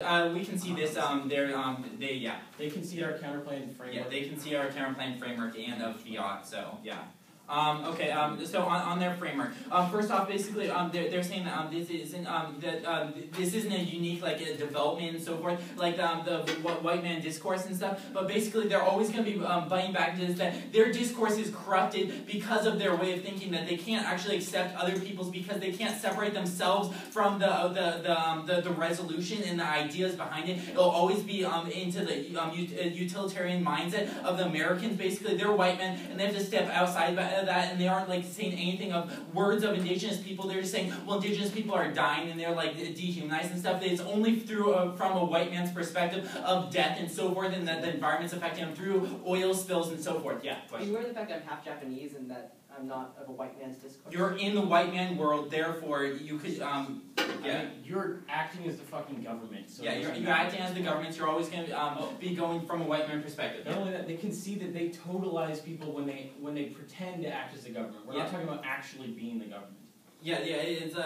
We can see this. They can see our counterplane framework. Yeah, they can see our counterplane framework and of fiat. So yeah. Okay. So on their framework, first off, basically, they're saying that this isn't a unique a development and so forth, like the white man discourse and stuff. But basically, they're always going to be biting back to this, that their discourse is corrupted because of their way of thinking, that they can't actually accept other people's because they can't separate themselves from the resolution and the ideas behind it. It'll always be into the utilitarian mindset of the Americans. Basically, they're white men and they have to step outside that, and they aren't saying anything of words of indigenous people. They're just saying, well, indigenous people are dying and they're dehumanized and stuff. It's only through from a white man's perspective of death and so forth, and that the environment's affecting them through oil spills and so forth. Yeah. Are you aware of the fact that I'm half Japanese and that I'm not of a white man's discourse? You're in the white man world, therefore you could yeah. I mean, you're acting as the fucking government. So yeah, you're acting as the government. You're always going to be going from a white man perspective. Not only that, they can see that they totalize people when they pretend to act as the government. We're not talking about actually being the government. Yeah, it's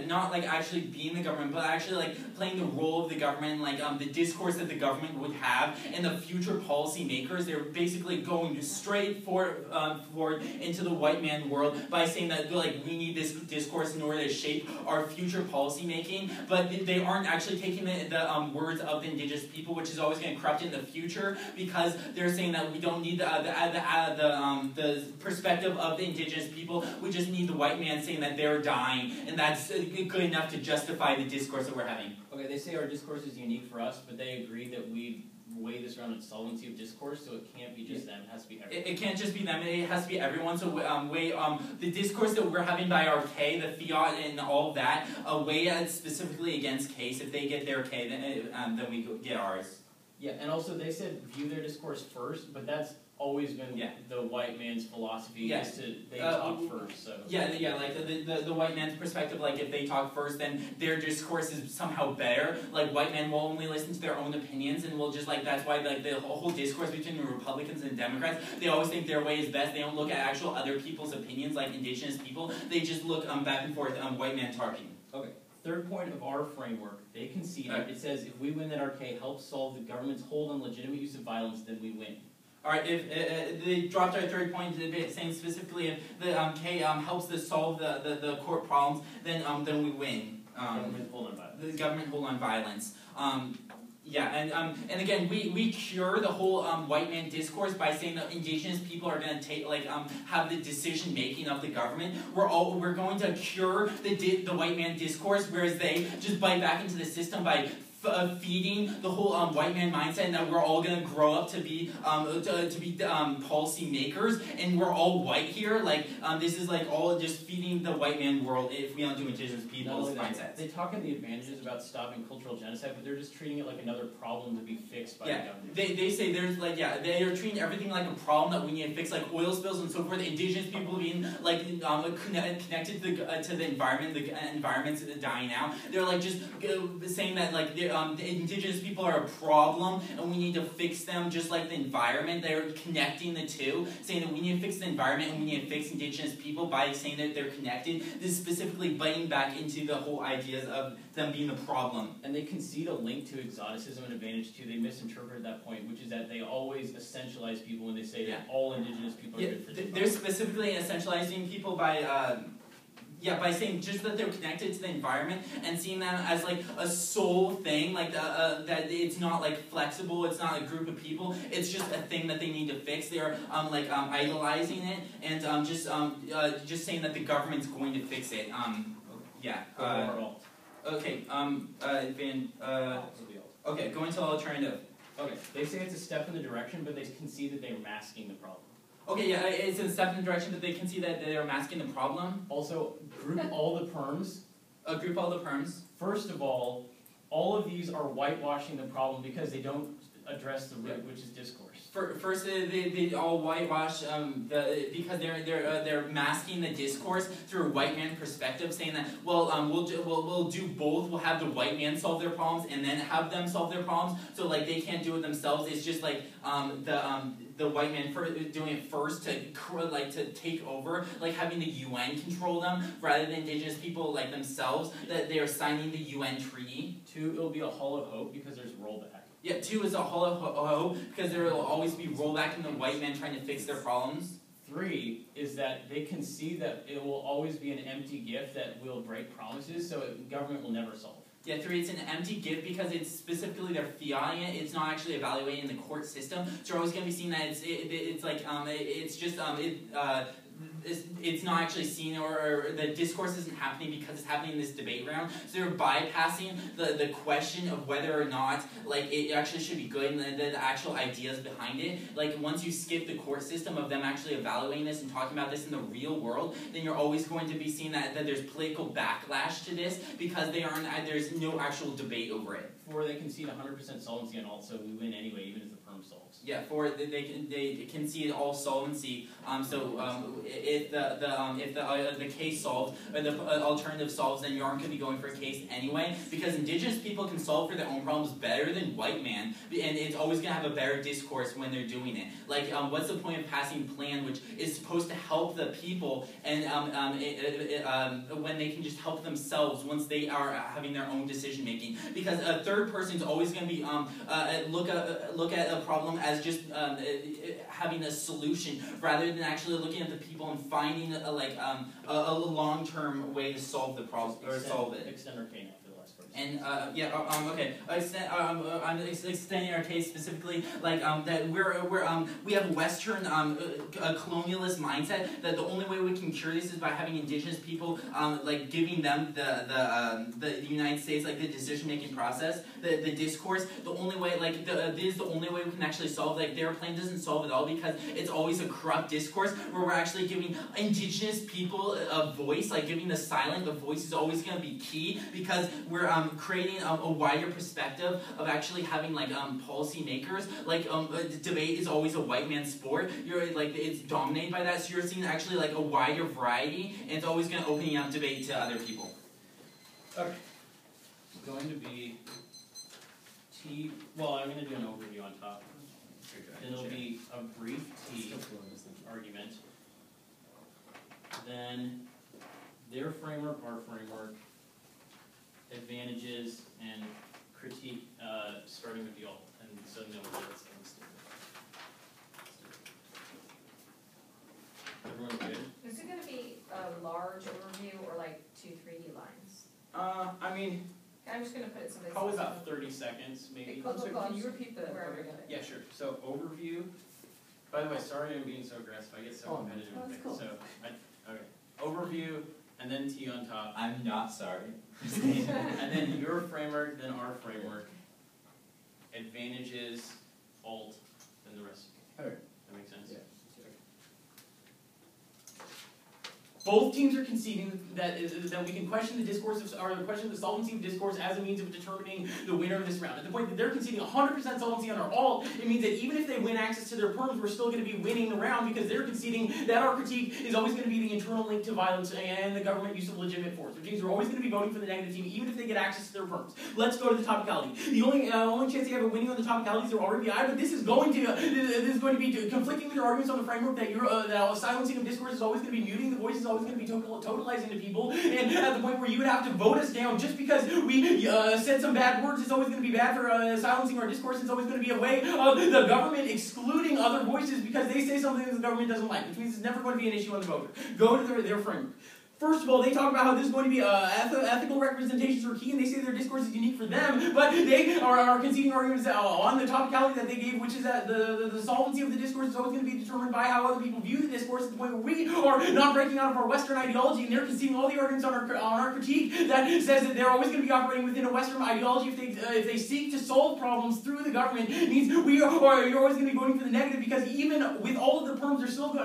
not actually being the government, but actually playing the role of the government, the discourse that the government would have, and the future policy makers. They're basically going straight forward into the white man world by saying that we need this discourse in order to shape our future policy making, but they aren't actually taking the words of the indigenous people, which is always going to corrupt in the future, because they're saying that we don't need the perspective of the indigenous people. We just need the white man saying that they're dying, and that's good enough to justify the discourse that we're having. Okay, they say our discourse is unique for us, but they agree that we weigh this around insolvency of discourse, so it can't be just them, it has to be everyone. It can't just be them, it has to be everyone, so the discourse that we're having by our K, the fiat and all of that, weigh it specifically against K, so if they get their K, then we get ours. Yeah, and also they said view their discourse first, but that's always been the white man's philosophy, is to talk first. So the white man's perspective, if they talk first, then their discourse is somehow better. White men will only listen to their own opinions, and will just that's why the whole discourse between the Republicans and Democrats, they always think their way is best. They don't look at actual other people's opinions, like indigenous people. They just look back and forth white man talking. Okay. Third point of our framework, they concede it says if we win that our K helps solve the government's hold on legitimate use of violence, then we win. Alright, if they dropped our third point, saying specifically if the K helps to solve the court problems, then we win. Government hold on violence. The government hold on violence. And again, we cure the whole white man discourse by saying that indigenous people are going to take have the decision making of the government. We're going to cure the white man discourse, whereas they just bite back into the system by feeding the whole white man mindset, and that we're all going to grow up to be policy makers, and we're all white here. This is all just feeding the white man world if we don't do indigenous people's mindsets. They talk in the advantages about stopping cultural genocide, but they're just treating it like another problem to be fixed by the government. They say there's they are treating everything like a problem that we need to fix, like oil spills and so forth. Indigenous people being connected to the environment, the environment's dying out. They're just saying that the indigenous people are a problem and we need to fix them just like the environment. They're connecting the two, saying that we need to fix the environment and we need to fix indigenous people by saying that they're connected. This is specifically biting back into the whole ideas of them being the problem. And they concede a link to exoticism and advantage too. They misinterpret that point, which is that they always essentialize people when they say that all indigenous people are good for the They're specifically essentializing people by saying just that they're connected to the environment and seeing them as a sole thing, that it's not flexible, it's not a group of people, it's just a thing that they need to fix. They're idolizing it and just saying that the government's going to fix it. Okay, going to alternative. Okay, they say it's a step in the direction, but they concede that they're masking the problem. Okay, yeah, it's a step in the direction that they can see that they're masking the problem. Also, group all the perms. Group all the perms. First of all of these are whitewashing the problem because they don't address the root, which is discourse. First, they all whitewash because they're masking the discourse through a white man perspective, saying that we'll do both. We'll have the white man solve their problems and then have them solve their problems. So like they can't do it themselves. It's just like the white man doing it first to take over, like having the UN control them rather than indigenous people like themselves. That they are signing the UN treaty. 2, it'll be a hall of hope because there's rollback. Yeah, 2 is a hall of hope because there will always be rollback in the white man trying to fix their problems. 3 is that they can see that it will always be an empty gift that will break promises, so government will never solve. Yeah, 3, it's an empty gift because it's specifically they're fiating it. It's not actually evaluating the court system. So you're always going to be seeing that it's not actually seen or the discourse isn't happening because it's happening in this debate round. So they're bypassing the question of whether or not like it actually should be good and the actual ideas behind it. Like once you skip the court system of them actually evaluating this and talking about this in the real world, then you're always going to be seeing that there's political backlash to this because there's no actual debate over it. 4, they concede 100% solvency on alt, so we win anyway, even if the perm solves. Yeah, 4, they concede all solvency. If the case solved or the alternative solves, then you aren't going to be going for a case anyway, because indigenous people can solve for their own problems better than white man, and it's always going to have a better discourse when they're doing it. Like, what's the point of passing plan, which is supposed to help the people, and when they can just help themselves once they are having their own decision making? Because a third person is always going to be look at a problem as just having a solution rather than actually looking at the people and finding a long-term way to solve the problem or solve it. Extend our cane after the last person. And okay, I'm extending our case specifically like that we have a Western colonialist mindset that the only way we can cure this is by having indigenous people like giving them the United States like the decision-making process, the discourse. The only way this is the only way we can actually solve. Like their plan doesn't solve it all because it's always a corrupt discourse where we're actually giving indigenous people a voice, like giving the silent a voice is always going to be key because we're creating a wider perspective of actually having like policy makers. Like debate is always a white man's sport. You're like it's dominated by that, so you're seeing actually like a wider variety, and it's always going to open up debate to other people. Okay, it's going to be T. Well, I'm going to do an overview on top. Then it'll be a brief T argument. Then their framework, our framework, advantages, and critique, starting with the alt. And so no, let's do it. Everyone good? Is it going to be a large overview or like 2 3D lines? I mean, I'm just going to put it someplace. probably about 30 seconds, maybe. Can you repeat the Wherever word? Yeah, sure. So overview. By the way, sorry I'm being so aggressive. I get so competitive with things. Cool. So, okay. Overview, and then T on top. I'm not sorry. And then your framework, then our framework. Advantages, alt, then the rest. Okay. That makes sense? Yeah. Both teams are conceding that we can question the discourse or question the solvency of discourse as a means of determining the winner of this round. At the point that they're conceding 100% solvency on our alt, it means that even if they win access to their perms, we're still going to be winning the round because they're conceding that our critique is always going to be the internal link to violence and the government use of legitimate force, which means we're always going to be voting for the negative team even if they get access to their perms. Let's go to the topicality. The only chance you have of winning on the topicalities are RBI, but this is going to be conflicting with your arguments on the framework that that silencing of discourse is always going to be muting the voices, always going to be totalizing to people, and at the point where you would have to vote us down just because we said some bad words, it's always going to be bad for silencing our discourse. It's always going to be a way of the government excluding other voices because they say something that the government doesn't like, which means it's never going to be an issue on the voter. Go to their framework. First of all, they talk about how this is going to be ethical representations are key, and they say their discourse is unique for them, but they are conceding arguments on the topicality that they gave, which is that the solvency of the discourse is always going to be determined by how other people view the discourse at the point where we are not breaking out of our Western ideology, and they're conceding all the arguments on our critique that says that they're always going to be operating within a Western ideology if they seek to solve problems through the government. It means you're always going to be voting for the negative because even with all of the perms,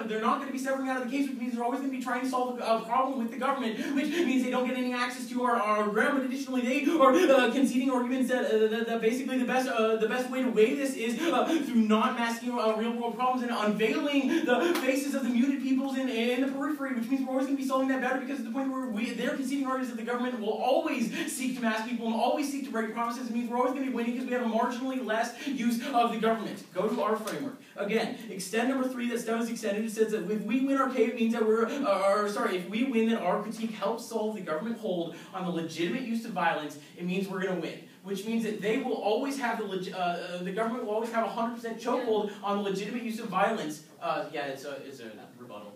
they're not going to be severing out of the case, which means they're always going to be trying to solve a problem with with the government, which means they don't get any access to our ground, but additionally they are conceding arguments that basically the best way to weigh this is through not masking real world problems and unveiling the faces of the muted peoples in the periphery, which means we're always going to be solving that better, because at the point where they're conceding arguments that the government will always seek to mask people and always seek to break promises, it means we're always going to be winning because we have a marginally less use of the government. Go to our framework. Again, extend number 3 that stuff is extended. It says that if we win our case, it means that if we win, that our critique helps solve the government hold on the legitimate use of violence, it means we're going to win. Which means that they will always have the government will always have 100% chokehold on the legitimate use of violence. It's a rebuttal.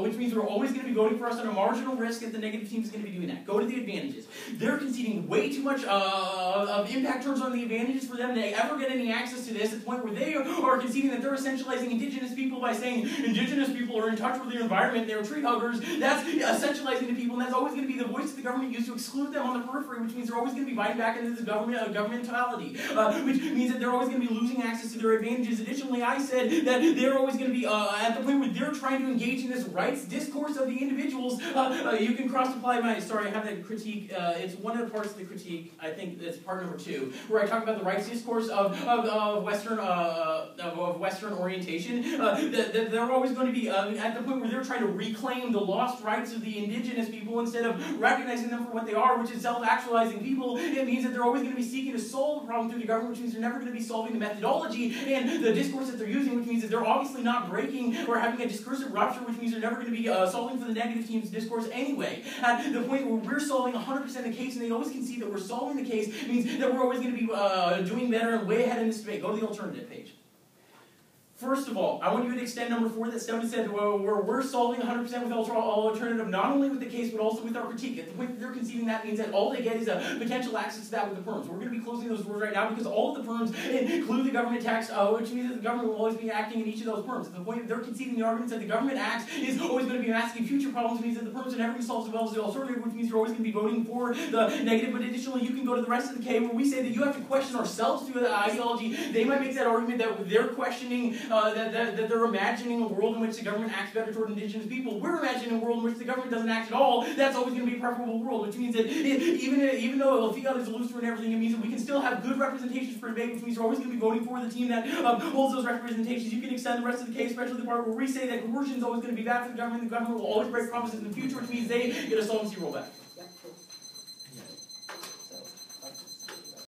Which means we're always going to be voting for us on a marginal risk that the negative team is going to be doing that. Go to the advantages. They're conceding way too much of impact terms on the advantages for them to ever get any access to this, at the point where they are conceding that they're essentializing indigenous people by saying indigenous people are in touch with their environment, they're tree huggers. That's essentializing the people, and that's always going to be the voice that the government used to exclude them on the periphery, which means they're always going to be biting back into this governmentality, which means that they're always going to be losing access to their advantages. Additionally, I said that they're always going to be at the point where they're trying to engage in this rights discourse of the individuals. You can cross-apply my, I have that critique, it's one of the parts of the critique, I think it's part number 2, where I talk about the rights discourse of Western orientation, that they're always going to be at the point where they're trying to reclaim the lost rights of the indigenous people instead of recognizing them for what they are, which is self-actualizing people. It means that they're always going to be seeking to solve the problem through the government, which means they're never going to be solving the methodology and the discourse that they're using, which means that they're obviously not breaking or having a discursive rupture, which means they're never going to be solving for the negative team's discourse anyway. At the point where we're solving 100% of the case, and they always concede that we're solving the case, means that we're always going to be doing better and way ahead in this debate. Go to the alternative page. First of all, I want you to extend number 4 that Stone said we're solving 100% with alternative, not only with the case, but also with our critique. At the point that they're conceding that means that all they get is a potential access to that with the perms. We're going to be closing those doors right now because all of the perms include the government tax, which means that the government will always be acting in each of those perms. At the point that they're conceding the arguments that the government acts is always going to be masking future problems, means that the perms are never going to solve as well as the alternative, which means you're always going to be voting for the negative. But additionally, you can go to the rest of the K, where we say that you have to question ourselves through the ideology. They might make that argument that they're questioning that they're imagining a world in which the government acts better toward indigenous people. We're imagining a world in which the government doesn't act at all. That's always going to be a preferable world, which means that even though fiat is illusory and everything, it means that we can still have good representations for debate, which means you're always going to be voting for the team that holds those representations. You can extend the rest of the case, especially the part where we say that coercion is always going to be bad for the government will always break promises in the future, which means they get a solvency rollback.